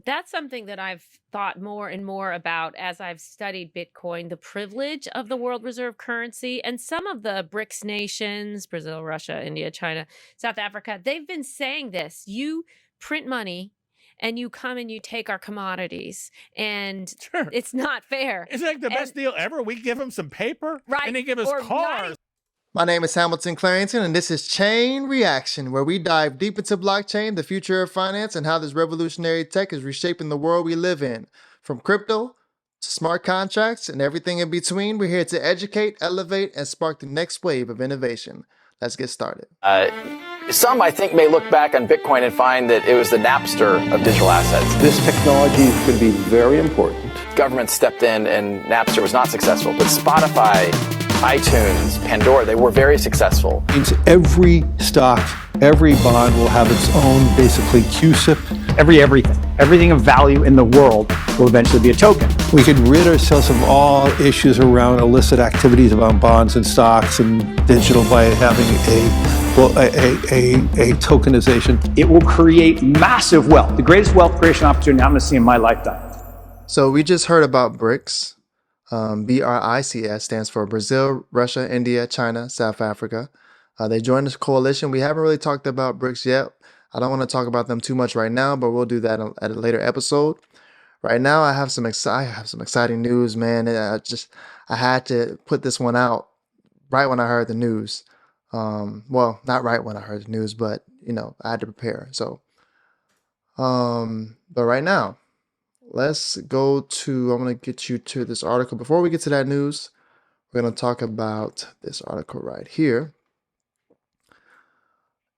That's something that I've thought more and more about as I've studied Bitcoin, the privilege of the world reserve currency. And some of the BRICS nations, Brazil, Russia, India, China, South Africa, they've been saying this. You print money and you come and you take our commodities, and Sure. it's not fair. It's like the best deal ever. We give them some paper, Right, and they give us or cars. My name is Hamilton Clarington, and this is Chain Reaction, where we dive deep into blockchain, the future of finance, and how this revolutionary tech is reshaping the world we live in. From crypto to smart contracts and everything in between, we're here to educate, elevate, and spark the next wave of innovation. Let's get started. Some, I think, may look back on Bitcoin and find that it was the Napster of digital assets. This technology is going to be very important. Government stepped in and Napster was not successful, but Spotify, iTunes, Pandora, they were very successful. Means every stock, every bond will have its own, basically, CUSIP. Everything of value in the world will eventually be a token. We could rid ourselves of all issues around illicit activities around bonds and stocks and digital by having a tokenization. It will create massive wealth, the greatest wealth creation opportunity I'm going to see in my lifetime. So we just heard about BRICS. BRICS stands for Brazil, Russia, India, China, South Africa. They joined this coalition. We haven't really talked about BRICS yet. I don't want to talk about them too much right now, but we'll do that at a later episode. Right now, I have some exciting news, man. I had to put this one out right when I heard the news. Well, not right when I heard the news, but I had to prepare. So, but right now, let's go to. I'm gonna get you to this article. Before we get to that news, we're gonna talk about this article right here.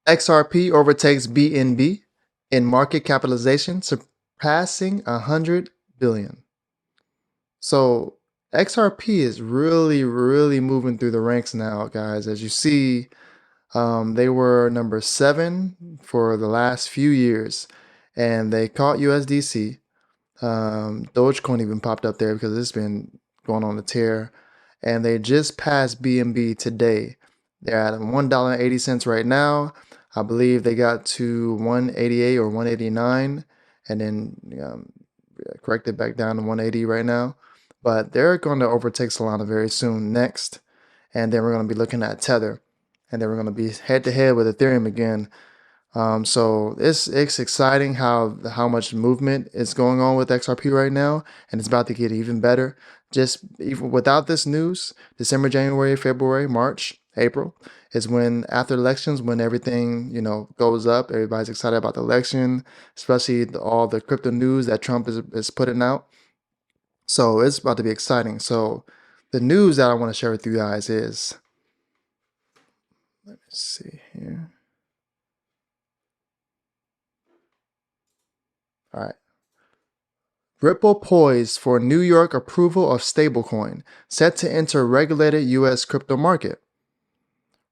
XRP overtakes BNB in market capitalization, surpassing 100 billion. So XRP is really, really moving through the ranks now, guys. As you see, they were number 7 for the last few years, and they caught USDC. Dogecoin even popped up there because it's been going on a tear, and they just passed BNB today. They're at $1.80 right now. I believe they got to 188 or 189, and then corrected back down to 180 right now. But they're going to overtake Solana very soon next, and then we're going to be looking at Tether, and then we're going to be head-to-head with Ethereum again. So it's exciting how much movement is going on with XRP right now, and it's about to get even better. Just even without this news, December, January, February, March, April is when, after elections, when everything goes up. Everybody's excited about the election, especially all the crypto news that Trump is putting out. So it's about to be exciting. So the news that I want to share with you guys is, let me see here. All right. Ripple poised for New York approval of stablecoin, set to enter regulated U.S. crypto market.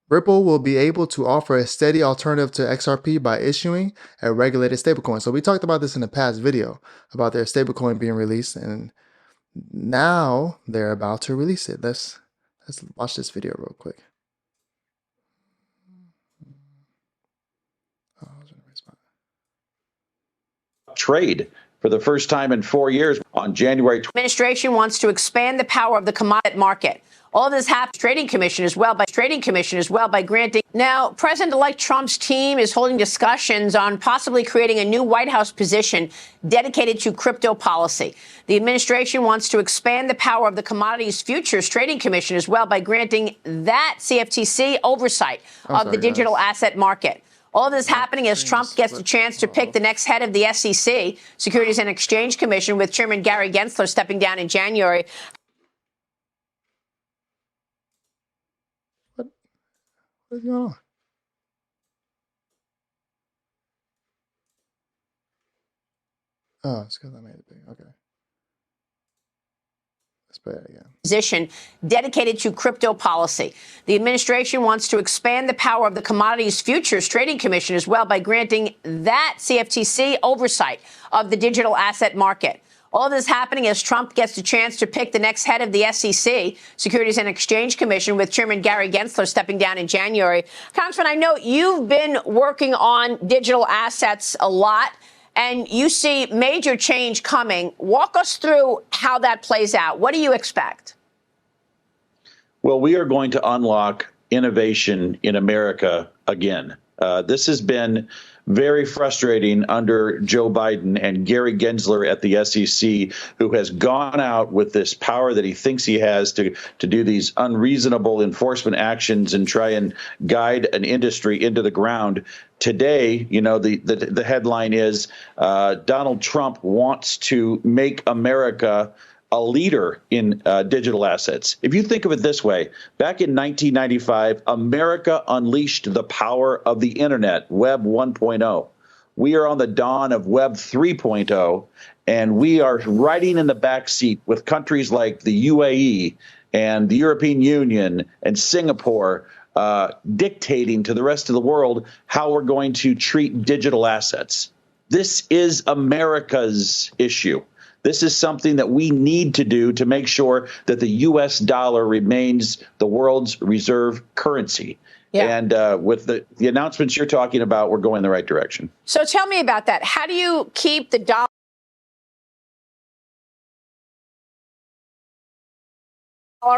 Ripple will be able to offer a steady alternative to XRP by issuing a regulated stablecoin. So we talked about this in a past video about their stablecoin being released, and now they're about to release it. Let's watch this video real quick. Trade for the first time in 4 years on January. Administration wants to expand the power of the commodity market. All this happens Trading Commission as well by granting. Now, President-elect Trump's team is holding discussions on possibly creating a new White House position dedicated to crypto policy. The administration wants to expand the power of the Commodities Futures Trading Commission as well by granting that CFTC oversight of the digital asset market. All this happening as Trump gets the chance to pick the next head of the SEC, Securities and Exchange Commission, with Chairman Gary Gensler stepping down in January. What's going on? Oh, it's because I made it big. Okay. Let's play it again. Position dedicated to crypto policy. The administration wants to expand the power of the Commodities Futures Trading Commission as well by granting that CFTC oversight of the digital asset market. All this happening as Trump gets the chance to pick the next head of the SEC, Securities and Exchange Commission, with Chairman Gary Gensler stepping down in January. Congressman, I know you've been working on digital assets a lot. and you see major change coming. Walk us through how that plays out. What do you expect? Well, we are going to unlock innovation in America again. This has been very frustrating under Joe Biden and Gary Gensler at the SEC, who has gone out with this power that he thinks he has to do these unreasonable enforcement actions and try and guide an industry into the ground. Today, the headline is Donald Trump wants to make America a leader in digital assets. If you think of it this way, back in 1995, America unleashed the power of the internet, Web 1.0. We are on the dawn of Web 3.0, and we are riding in the back seat with countries like the UAE and the European Union and Singapore dictating to the rest of the world how we're going to treat digital assets. This is America's issue. This is something that we need to do to make sure that the U.S. dollar remains the world's reserve currency. Yeah. And with the announcements you're talking about, we're going in the right direction. So tell me about that. How do you keep the dollar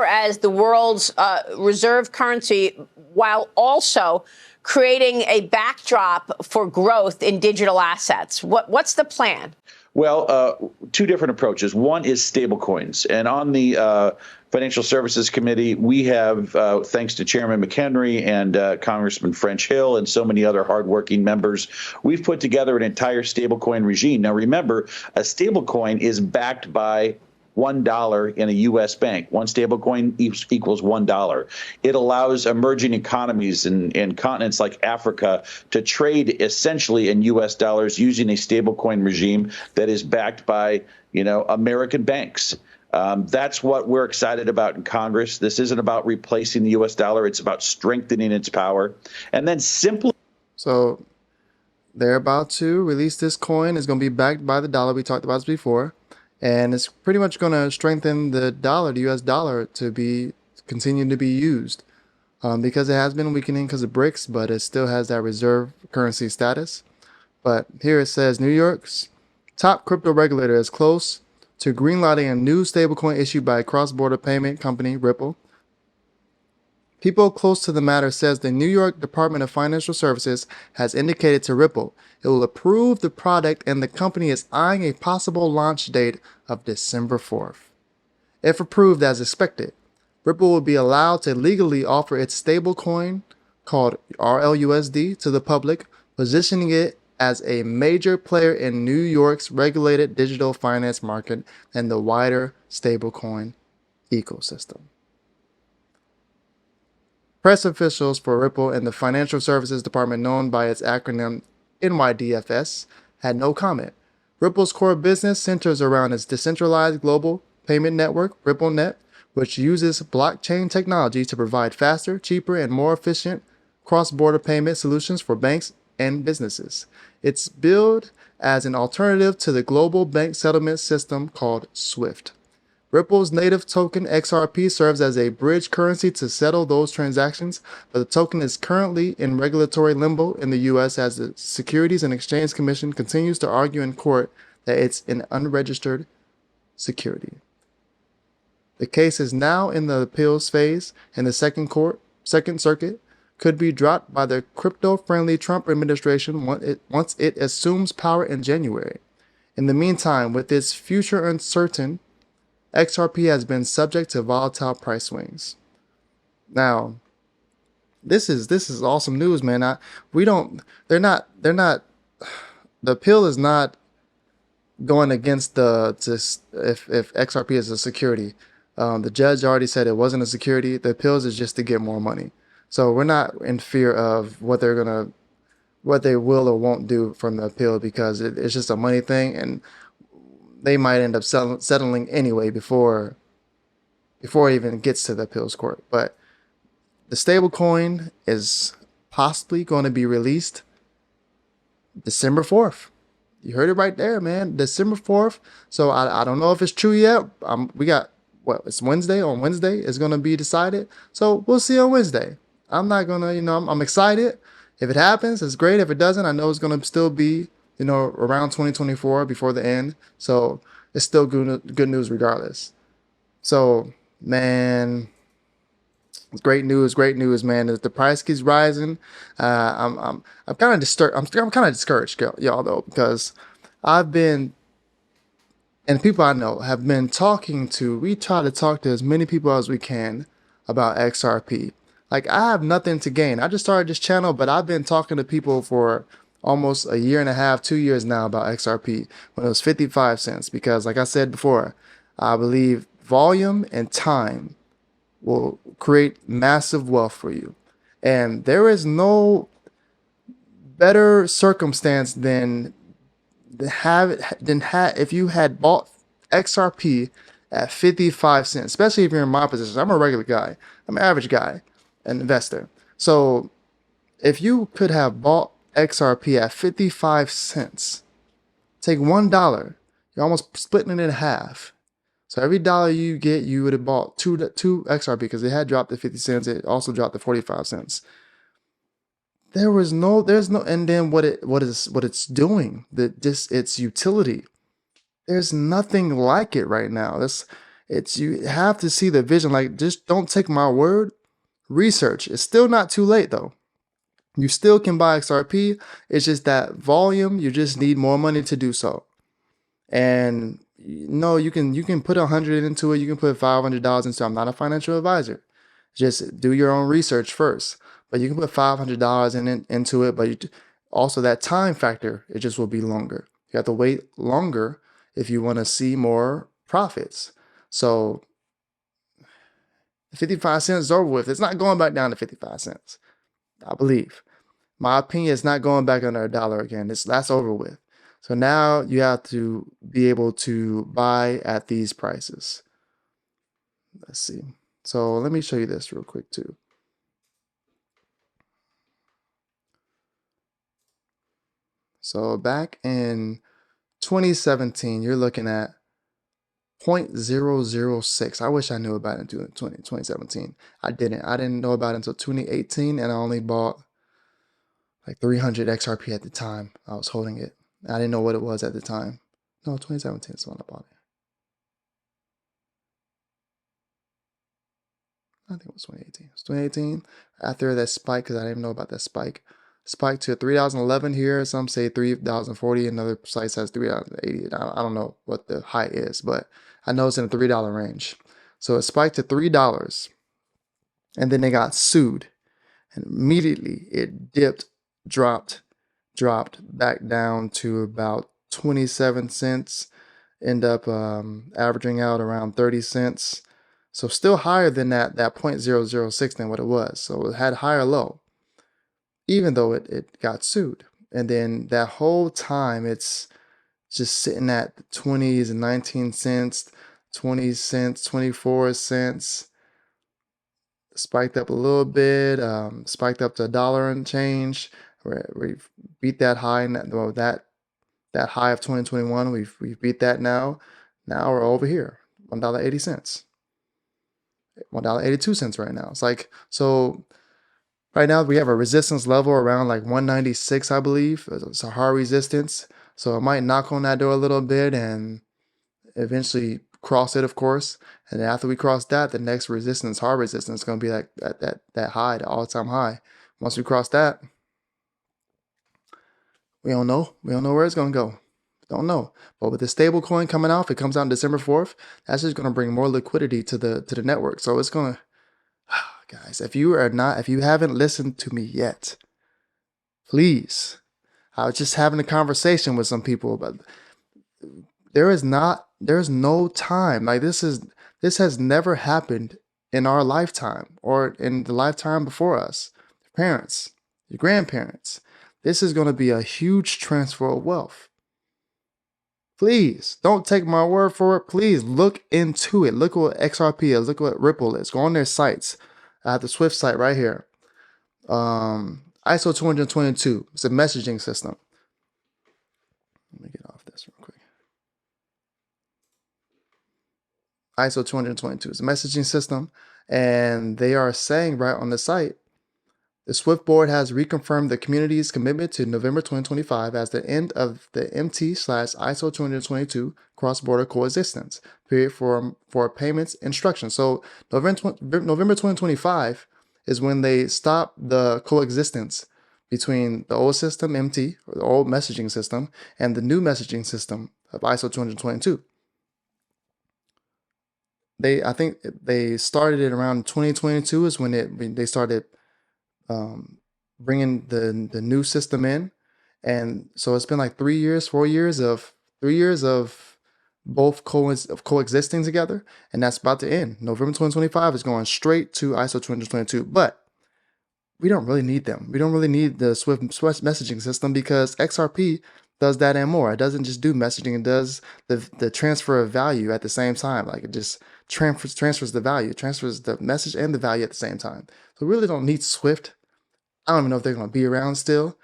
as the world's reserve currency while also creating a backdrop for growth in digital assets? What's the plan? Well, two different approaches. One is stablecoins. And on the Financial Services Committee, we have, thanks to Chairman McHenry and Congressman French Hill and so many other hardworking members, we've put together an entire stablecoin regime. Now, remember, a stablecoin is backed by $1 in a U.S. bank. One stablecoin equals $1. It allows emerging economies in continents like Africa to trade essentially in U.S. dollars using a stablecoin regime that is backed by, American banks. That's what we're excited about in Congress. This isn't about replacing the U.S. dollar. It's about strengthening its power. And then simply. So they're about to release this coin. It's going to be backed by the dollar. We talked about this before. And it's pretty much going to strengthen the dollar, the U.S. dollar, to continue to be used because it has been weakening because of BRICS, but it still has that reserve currency status. But here it says New York's top crypto regulator is close to greenlighting a new stablecoin issued by a cross-border payment company, Ripple. People close to the matter says the New York Department of Financial Services has indicated to Ripple it will approve the product and the company is eyeing a possible launch date of December 4th. If approved as expected, Ripple will be allowed to legally offer its stablecoin called RLUSD to the public, positioning it as a major player in New York's regulated digital finance market and the wider stablecoin ecosystem. Press officials for Ripple and the Financial Services Department, known by its acronym NYDFS, had no comment. Ripple's core business centers around its decentralized global payment network, RippleNet, which uses blockchain technology to provide faster, cheaper, and more efficient cross-border payment solutions for banks and businesses. It's billed as an alternative to the global bank settlement system called SWIFT. Ripple's native token XRP serves as a bridge currency to settle those transactions, but the token is currently in regulatory limbo in the U.S. as the Securities and Exchange Commission continues to argue in court that it's an unregistered security. The case is now in the appeals phase, and the Second Circuit could be dropped by the crypto-friendly Trump administration once it assumes power in January. In the meantime, with its future uncertain, XRP has been subject to volatile price swings. Now, this is awesome news, man. The appeal is not going against if XRP is a security. The judge already said it wasn't a security. The appeals is just to get more money. So we're not in fear of what they will or won't do from the appeal because it's just a money thing, and they might end up settling anyway before it even gets to the appeals court. But the stablecoin is possibly going to be released December 4th. You heard it right there, man. December 4th. So I don't know if it's true yet. We got, it's Wednesday. On Wednesday, it's going to be decided. So we'll see on Wednesday. I'm not going to, I'm excited. If it happens, it's great. If it doesn't, I know it's going to still be around 2024 before the end. So it's still good news regardless. So, man, it's great news, man. As the price keeps rising, I'm kind of disturbed. I'm kind of discouraged, y'all, though, because I've been, and people I know have been we try to talk to as many people as we can about XRP. Like, I have nothing to gain. I just started this channel, but I've been talking to people for almost a year and a half, 2 years now about XRP when it was 55 cents. Because, like I said before, I believe volume and time will create massive wealth for you. And there is no better circumstance than if you had bought XRP at 55 cents, especially if you're in my position. I'm a regular guy. I'm an average guy, an investor. So if you could have bought XRP at 55 cents, take $1, you're almost splitting it in half. So every dollar you get, you would have bought two XRP because it had dropped to 50 cents. It also dropped to 45 cents. There's no, and then what it's doing, its utility. There's nothing like it right now. You have to see the vision. Like, just don't take my word. Research. It's still not too late though. You still can buy XRP. It's just that volume. You just need more money to do so. And no, you can put 100 into it. You can put $500 into it. I'm not a financial advisor. Just do your own research first. But you can put $500 into it. But also that time factor, it just will be longer. You have to wait longer if you want to see more profits. So 55 cents is over with. It's not going back down to 55 cents. I believe. My opinion is not going back under $1 again. That's over with. So now you have to be able to buy at these prices. Let's see. So let me show you this real quick too. So back in 2017, you're looking at 0.006. I wish I knew about it in 2017. I didn't know about it until 2018, and I only bought like 300 XRP at the time. I was holding it. I didn't know what it was at the time. No, 2017 is when I bought it. I think it was 2018. It was 2018 after that spike, because I didn't even know about that spike. Spike to 3,011 here. Some say 3,040. Another site says 3,080. I don't know what the height is, but I know it's in the $3 range. So it spiked to $3, and then they got sued, and immediately it dropped back down to about 27 cents. End up averaging out around 30 cents. So still higher than that 0.006 than what it was. So it had higher low, even though it got sued. And then that whole time it's just sitting at the 20s and 19 cents, 20 cents, 24 cents. Spiked up a little bit, spiked up to $1 and change. We beat that high, that high of 2021. We've beat that now. Now we're over here, $1.80. $1.82 right now. It's like, so right now we have a resistance level around like 196, I believe. It's a hard resistance. So it might knock on that door a little bit and eventually cross it, of course. And after we cross that, the next resistance, hard resistance, is going to be like that high, the all-time high. Once we cross that, we don't know. We don't know where it's going to go. Don't know. But with the stable coin coming out, if it comes out on December 4th, that's just going to bring more liquidity to the network. So it's going to, guys, if you haven't listened to me yet, please. I was just having a conversation with some people, but there's no time. Like, this has never happened in our lifetime or in the lifetime before us. Your parents, your grandparents. This is going to be a huge transfer of wealth. Please don't take my word for it. Please look into it. Look what XRP is. Look what Ripple is. Go on their sites. I have the Swift site right here. ISO 222. It's a messaging system. Let me get off this real quick. ISO 222 is a messaging system, and they are saying right on the site The SWIFT board has reconfirmed the community's commitment to November 2025 as the end of the MT/ISO 222 cross-border coexistence period for payments instructions. So November 2025 is when they stop the coexistence between the old system MT, or the old messaging system, and the new messaging system of ISO 222. I think they started it around 2022 is when they started bringing the new system in, and so it's been like 4 years of both coexisting together, and that's about to end. November 2025 is going straight to ISO 222, but we don't really need them. We don't really need the Swift messaging system because XRP does that and more. It doesn't just do messaging; it does the transfer of value at the same time. Like, it just transfers the value, transfers the message and the value at the same time. So we really don't need Swift. I don't even know if they're going to be around still.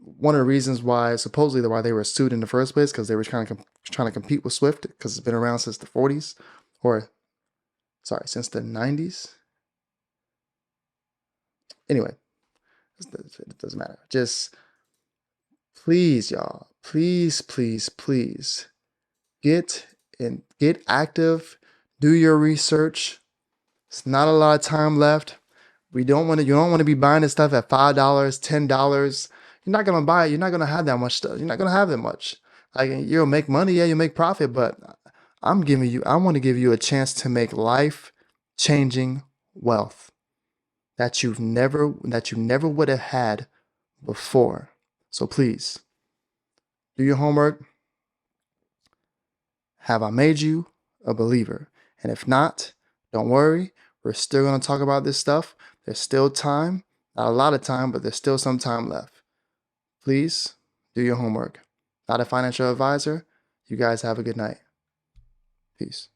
One of the reasons why, supposedly, why they were sued in the first place, because they were trying to compete with Swift, because it's been around since the 40s, since the 90s. Anyway, it doesn't matter. Just please, y'all, please, get active, do your research. It's not a lot of time left. You don't want to be buying this stuff at $5, $10. You're not gonna buy it. You're not gonna have that much stuff. You're not gonna have that much. Like, you'll make money, yeah, you'll make profit, but I want to give you a chance to make life-changing wealth that you never would have had before. So please, do your homework. Have I made you a believer? And if not, don't worry. We're still going to talk about this stuff. There's still time. Not a lot of time, but there's still some time left. Please do your homework. Not a financial advisor. You guys have a good night. Peace.